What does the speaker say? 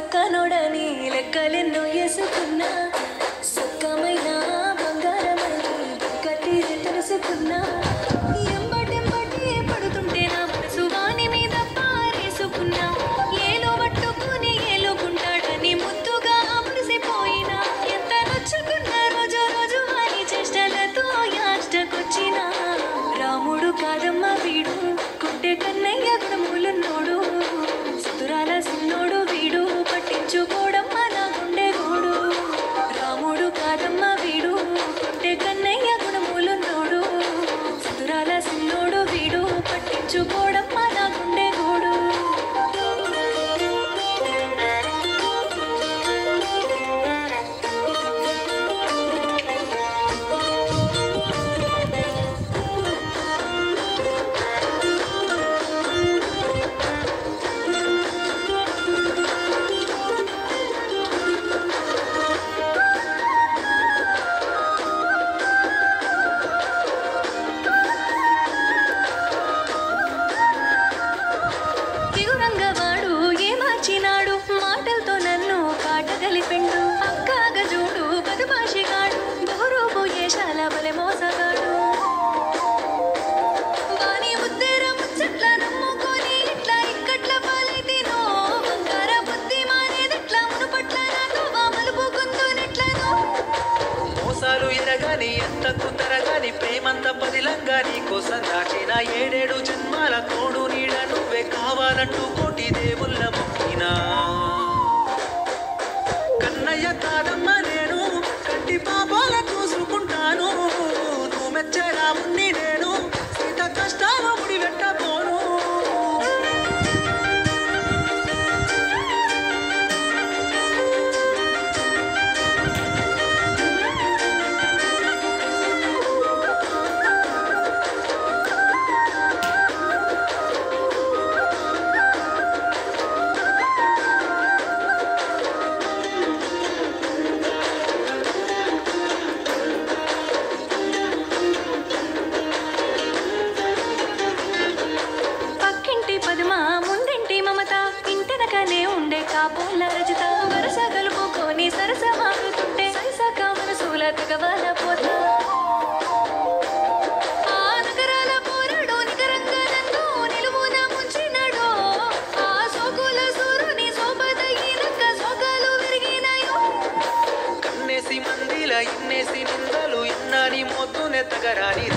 సక్కనోడని లెక్కలెన్నో వేసుకున్నా సక్కమైన బంగారమని కట్టిది తెలుసుకున్నా ఎంబటెంబటి పడుతుంటే నా మనసు వాని మీద పారేసుకున్నా ఏలో పట్టుకుని ఏలుకుంటాడని ముద్దుగా మురిసిపోయినా ఎంత నొచ్చుకున్న రోజు రోజు వాని చేష్టలతో యాష్టకొచ్చిన రాముడు కాదమ్మ వీడు కుంటే కన్నయ్య గుణములున్నోడు సుతురాల సిన్నోడు వీడు పట్టించుకోడమ్మ నా గుండె గోడు రాముడు కాదమ్మ వీడు కుంటే కన్నయ్య గుణములున్నోడు సుతురాల సిన్నోడు వీడు పట్టించుకోడమ్మ నా గుండె గోడు తిగురంగవాడు ఏమార్చినాడు మాటలతో నన్ను కాటగలిపిండు అక్కాగ చూడు బదుమాషిగాడు బహురూపు ఏషాల బలె మోసగాడు వాని ఉద్దెర ముచ్చట్ల నమ్ముకొని ఇట్లా ఇక్కట్ల పాలైతేనో బంగార బుద్ధి మానేదెట్లా మునుపట్ల నాతో మలుపు కొందునెట్లనో మోసాలు ఎరగాని ఎంత కుదరగాని ప్రేమంత పదిలంగా నీ కోసం దాచిన 7 జన్మాల తోడు నీడ నువ్వే కావాలంటూ కోటి దేవుళ్ళ మొక్కినా కన్నయ్య కాదమ్మ నేను కంటి పాపాల చూసుకుంటాను నువ్వు మెచ్చే రాముణ్ణి నేను సీత కష్టాలు ముడి పెట్టబోను పక్కింటి పద్మ ముందింటి మమత ఇంటనకనే ఉండే కాపుల రజత వరస కలుపుకొని సరస మారుతుంటే సరిసక మనసుల తెగవాల పోతా ఆ నగరాల పోరాడు నికరంగా నన్ను నిలువున ముంచినాడో ఆ సోకుల సూరుని శోభతగినక్క సోకాలు విరిగినాయో కన్నేసి మందిల ఇన్నేసి నిందలు ఇన్నాని మొత్తునే తగరాని